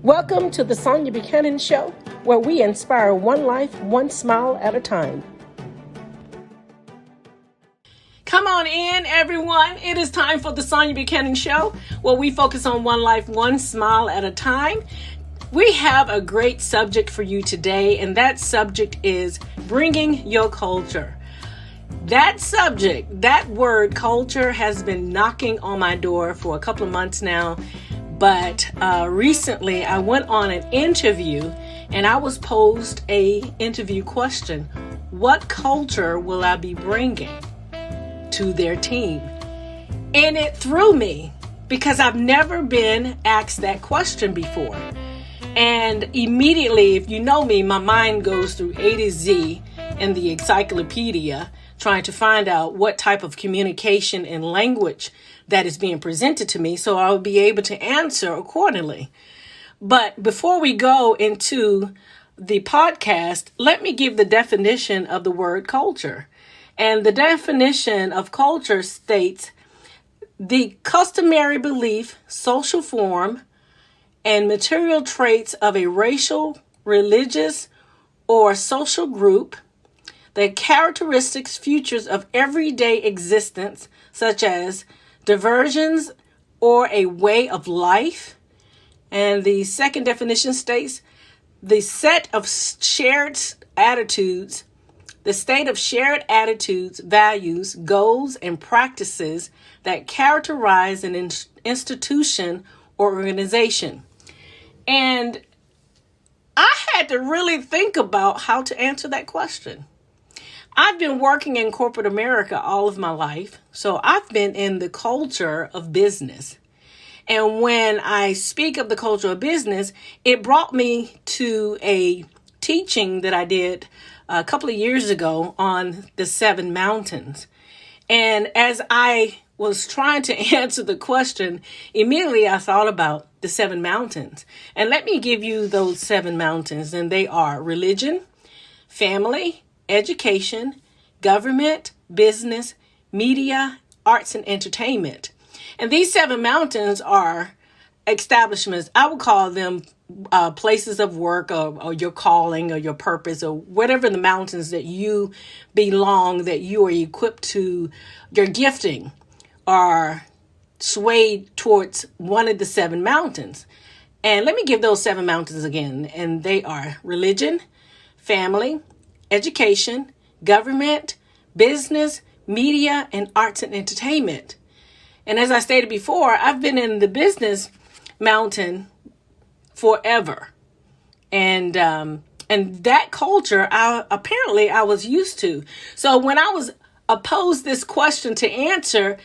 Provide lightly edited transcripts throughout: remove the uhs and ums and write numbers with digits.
Welcome to the Sonia Buchanan Show, where we inspire one life, one smile at a time. Come on in, everyone. It is time for the Sonia Buchanan Show, where we focus on one life, one smile at a time. We have a great subject for you today, and that subject is bringing your culture. That subject, that word culture, has been knocking on my door for a couple of months now. But recently I went on an interview and I was posed a interview question. What culture will I be bringing to their team? And it threw me because I've never been asked that question before. And immediately, if you know me, my mind goes through A to Z in the encyclopedia trying to find out what type of communication and language that is being presented to me so I will be able to answer accordingly. But before we go into the podcast, let me give the definition of the word culture. And the definition of culture states the customary belief, social form, and material traits of a racial, religious, or social group, the characteristics, features of everyday existence, such as diversions or a way of life. And the second definition states the set of shared attitudes, the state of shared attitudes, values, goals, and practices that characterize an institution or organization. And I had to really think about how to answer that question. I've been working in corporate America all of my life, so I've been in the culture of business. And when I speak of the culture of business, it brought me to a teaching that I did a couple of years ago on the 7 mountains. And as I was trying to answer the question, immediately I thought about the 7 mountains. And let me give you those 7 mountains, and they are religion, family, education, government, business, media, arts, and entertainment. And these 7 mountains are establishments. I would call them places of work or your calling or your purpose or whatever the mountains that you belong, that you are equipped to, your gifting are swayed towards one of the 7 mountains. And let me give those 7 mountains again. And they are religion, family, education, government, business, media, and arts and entertainment. And as I stated before, I've been in the business mountain forever. And that culture, I was used to. So when I was posed this question to answer,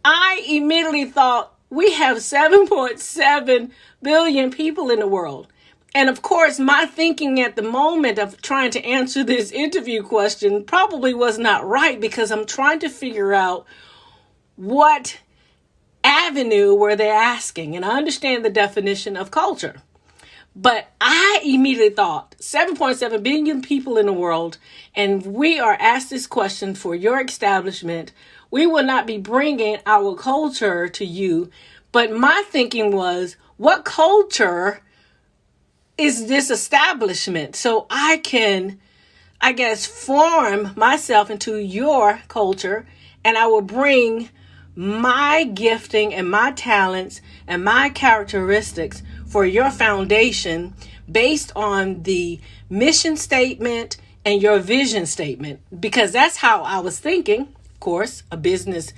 I immediately thought, we have 7.7 billion people in the world. And of course, my thinking at the moment of trying to answer this interview question probably was not right, because I'm trying to figure out what avenue were they asking. And I understand the definition of culture. But I immediately thought 7.7 billion people in the world, and we are asked this question for your establishment. We will not be bringing our culture to you. But my thinking was, what culture is this establishment? So I can, form myself into your culture, and I will bring my gifting and my talents and my characteristics for your foundation based on the mission statement and your vision statement, because that's how I was thinking. Of course, a business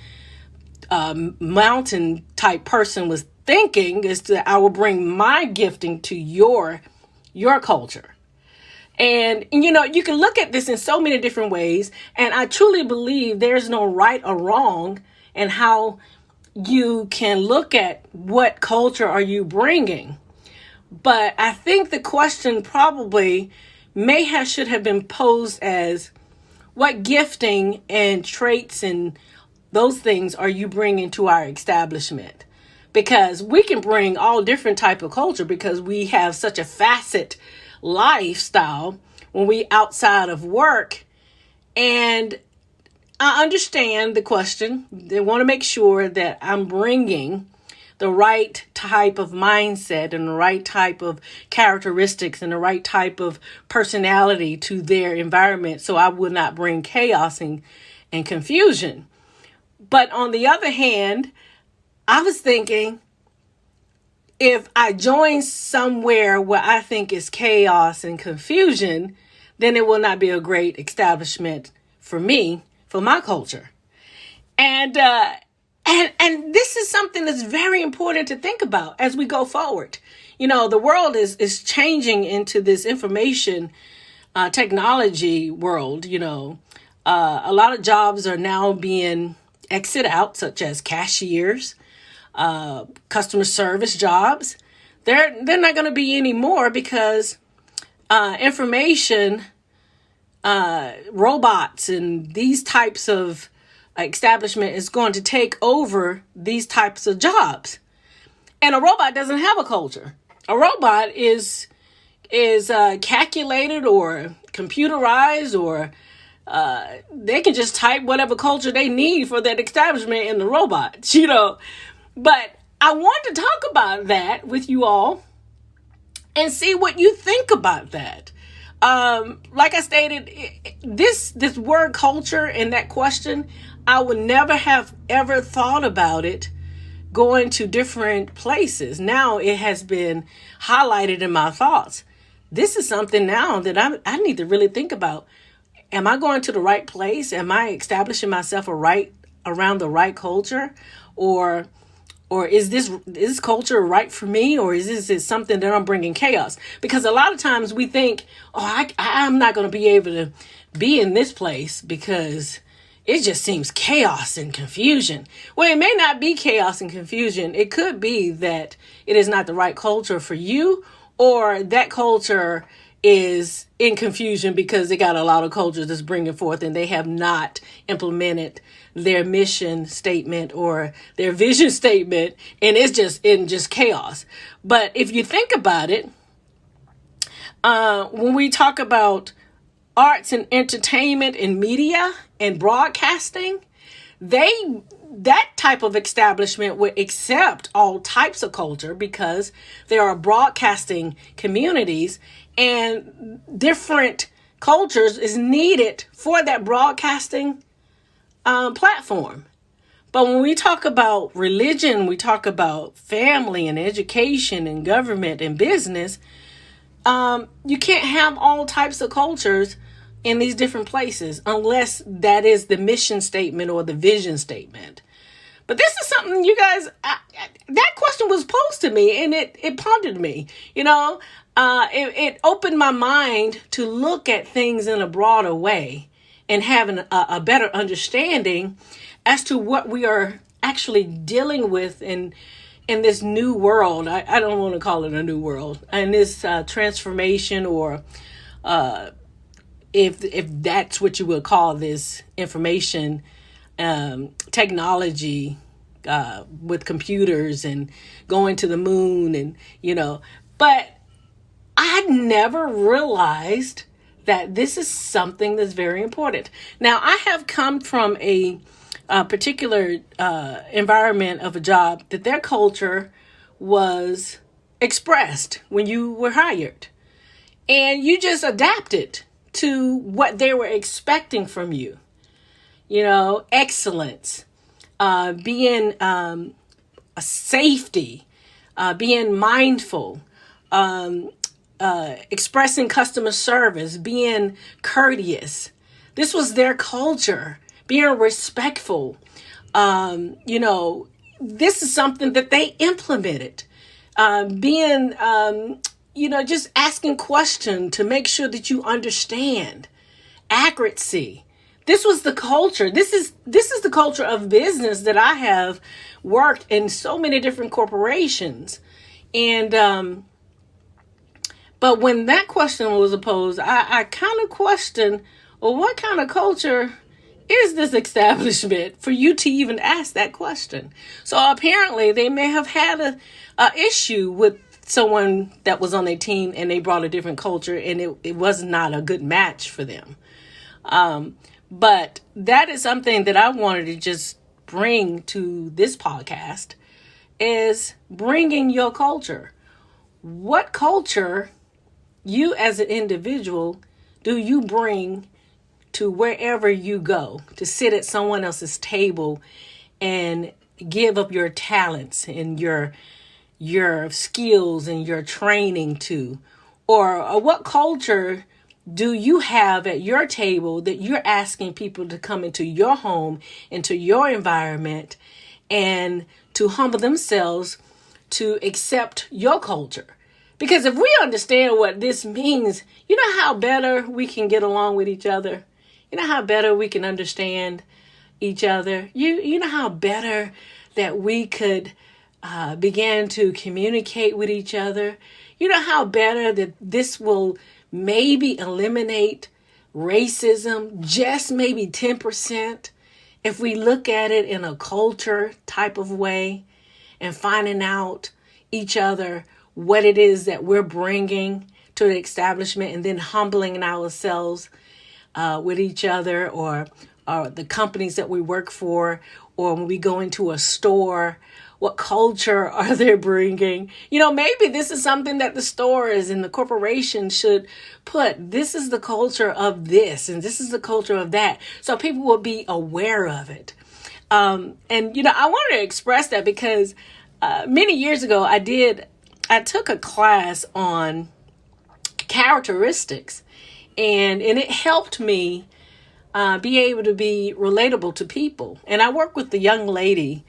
mountain type person was thinking is that I will bring my gifting to your culture. And, you can look at this in so many different ways. And I truly believe there's no right or wrong in how you can look at what culture are you bringing. But I think the question probably should have been posed as, what gifting and traits and those things are you bringing to our establishment? Because we can bring all different type of culture, because we have such a facet lifestyle when we outside of work. And I understand the question. They want to make sure that I'm bringing the right type of mindset and the right type of characteristics and the right type of personality to their environment, so I would not bring chaos and confusion. But on the other hand, I was thinking, if I join somewhere where I think is chaos and confusion, then it will not be a great establishment for me, for my culture. And this is something that's very important to think about as we go forward. You know, the world is changing into this information technology world. You know, a lot of jobs are now being exited out, such as cashiers, customer service jobs. They're not going to be any more because information, robots and these types of establishment is going to take over these types of jobs. And a robot doesn't have a culture. A robot is calculated or computerized, or they can just type whatever culture they need for that establishment in the robot, you know. But I want to talk about that with you all and see what you think about that. Like I stated, this word culture and that question, I would never have ever thought about it going to different places. Now it has been highlighted in my thoughts. This is something now that I need to really think about. Am I going to the right place? Am I establishing myself around the right culture? Or is this culture right for me? Or is this something that I'm bringing chaos? Because a lot of times we think, I'm not going to be able to be in this place because it just seems chaos and confusion. Well, it may not be chaos and confusion. It could be that it is not the right culture for you, or that culture is in confusion because they got a lot of cultures that's bringing forth and they have not implemented their mission statement or their vision statement, and it's just in chaos. But if you think about it, when we talk about arts and entertainment and media and broadcasting, that type of establishment would accept all types of culture because there are broadcasting communities and different cultures is needed for that broadcasting platform. But when we talk about religion, we talk about family and education and government and business, you can't have all types of cultures in these different places unless that is the mission statement or the vision statement. But this is something, you guys, that question was posed to me and it pondered me, you know. It opened my mind to look at things in a broader way and having a better understanding as to what we are actually dealing with in this new world. I don't want to call it a new world, and this transformation, or if that's what you would call this information technology with computers and going to the moon, and you know. But I never realized that this is something that's very important. Now, I have come from a particular environment of a job that their culture was expressed when you were hired, and you just adapted to what they were expecting from you. You know, excellence, being a safety, being mindful, expressing customer service, being courteous. This was their culture, being respectful. You know, this is something that they implemented. Being, you know, just asking questions to make sure that you understand. Accuracy. This was the culture. This is the culture of business that I have worked in so many different corporations. And, but when that question was posed, I kind of questioned, well, what kind of culture is this establishment for you to even ask that question? So apparently they may have had a issue with someone that was on their team and they brought a different culture, and it was not a good match for them. But that is something that I wanted to just bring to this podcast is bringing your culture. What culture, you as an individual, do you bring to wherever you go, to sit at someone else's table and give up your talents and your skills and your training to? Or what culture do you have at your table that you're asking people to come into your home, into your environment, and to humble themselves to accept your culture? Because if we understand what this means, you know how better we can get along with each other? You know how better we can understand each other? You know how better that we could begin to communicate with each other? You know how better that this will maybe eliminate racism, just maybe 10%, if we look at it in a culture type of way and finding out each other what it is that we're bringing to the establishment, and then humbling ourselves with each other, or the companies that we work for, or when we go into a store, what culture are they bringing? You know, maybe this is something that the stores and the corporation should put. This is the culture of this, and this is the culture of that, so people will be aware of it. And, you know, I wanted to express that because many years ago, I took a class on characteristics, and it helped me be able to be relatable to people. And I worked with a young lady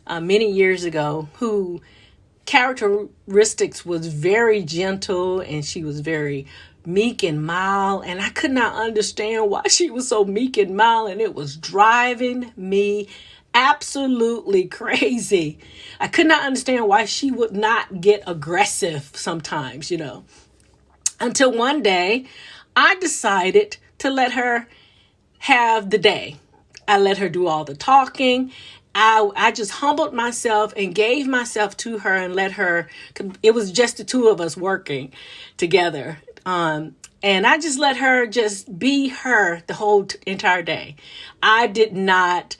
many years ago who characteristics was very gentle, and she was very meek and mild, and I could not understand why she was so meek and mild, and it was driving me absolutely crazy. I could not understand why she would not get aggressive sometimes, you know, until one day I decided to let her have the day. I let her do all the talking. I just humbled myself and gave myself to her and let her, it was just the two of us working together. And I just let her just be her the whole entire day. I did not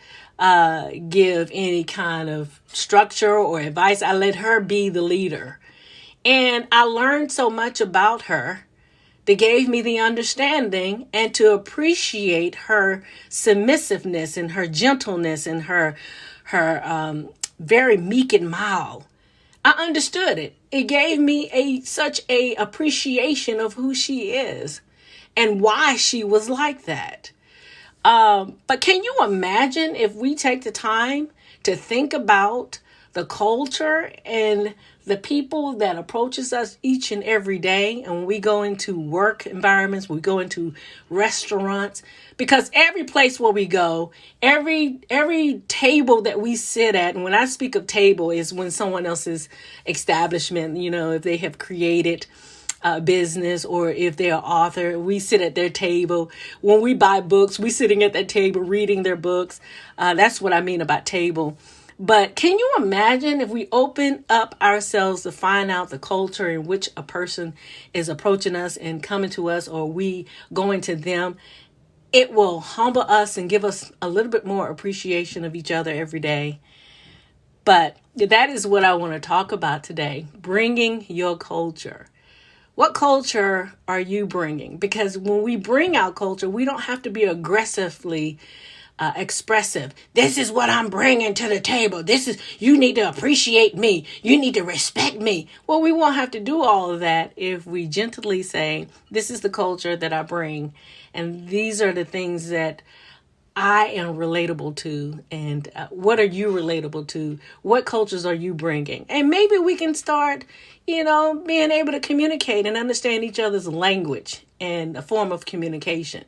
give any kind of structure or advice. I let her be the leader. And I learned so much about her that gave me the understanding and to appreciate her submissiveness and her gentleness and her very meek and mild. I understood it. It gave me such a appreciation of who she is and why she was like that. But can you imagine if we take the time to think about the culture and the people that approaches us each and every day, and when we go into work environments, we go into restaurants, because every place where we go, every table that we sit at, and when I speak of table is when someone else's establishment, you know, if they have created a business or if they're an author, we sit at their table. When we buy books, we sitting at that table reading their books. That's what I mean about table. But can you imagine if we open up ourselves to find out the culture in which a person is approaching us and coming to us, or we going to them? It will humble us and give us a little bit more appreciation of each other every day. But that is what I want to talk about today, bringing your culture. What culture are you bringing? Because when we bring our culture, we don't have to be aggressively expressive. This is what I'm bringing to the table. You need to appreciate me. You need to respect me. Well, we won't have to do all of that if we gently say, this is the culture that I bring. And these are the things that I am relatable to. And what are you relatable to? What cultures are you bringing? And maybe we can start, being able to communicate and understand each other's language and a form of communication.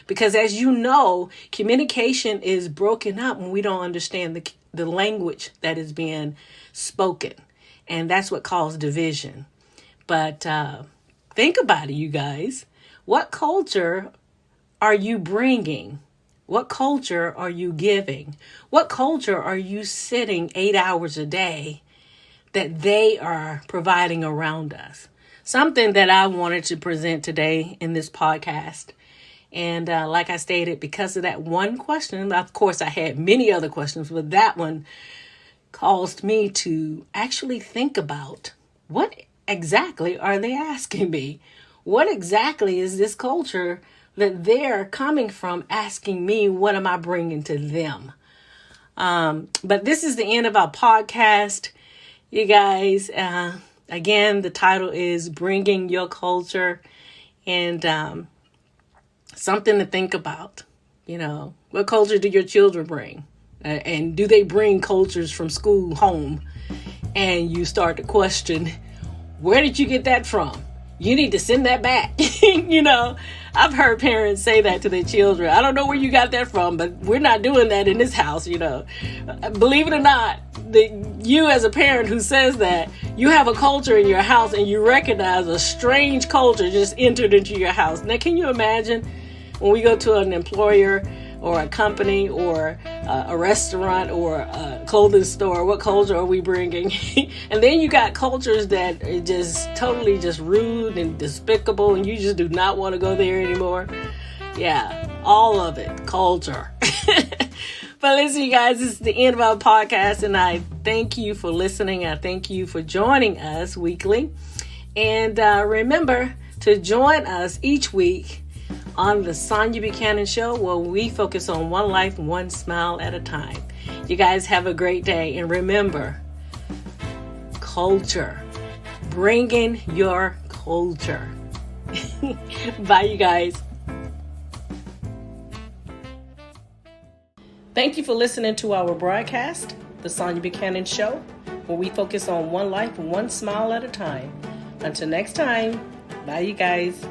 Because as you know, communication is broken up when we don't understand the language that is being spoken. And that's what causes division. But think about it, you guys. What culture are you bringing? What culture are you giving? What culture are you sitting 8 hours a day that they are providing around us? Something that I wanted to present today in this podcast. And like I stated, because of that one question, of course, I had many other questions, but that one caused me to actually think about what exactly are they asking me? What exactly is this culture that they're coming from asking me? What am I bringing to them? But this is the end of our podcast. You guys, again, the title is Bringing Your Culture, and something to think about. What culture do your children bring? And do they bring cultures from school home? And you start to question, where did you get that from? You need to send that back. I've heard parents say that to their children. I don't know where you got that from, but we're not doing that in this house. Believe it or not, you as a parent who says that, you have a culture in your house and you recognize a strange culture just entered into your house. Now, can you imagine when we go to an employer or a company or a restaurant or a clothing store, what culture are we bringing? And then you got cultures that are just totally just rude and despicable, and you just do not want to go there anymore. Yeah, all of it, culture. But listen, you guys, this is the end of our podcast, and I thank you for listening. I thank you for joining us weekly. And remember to join us each week on the Sonia Buchanan Show, where we focus on one life, one smile at a time. You guys have a great day. And remember, culture. Bringing your culture. Bye, you guys. Thank you for listening to our broadcast, the Sonia Buchanan Show, where we focus on one life, one smile at a time. Until next time, bye, you guys.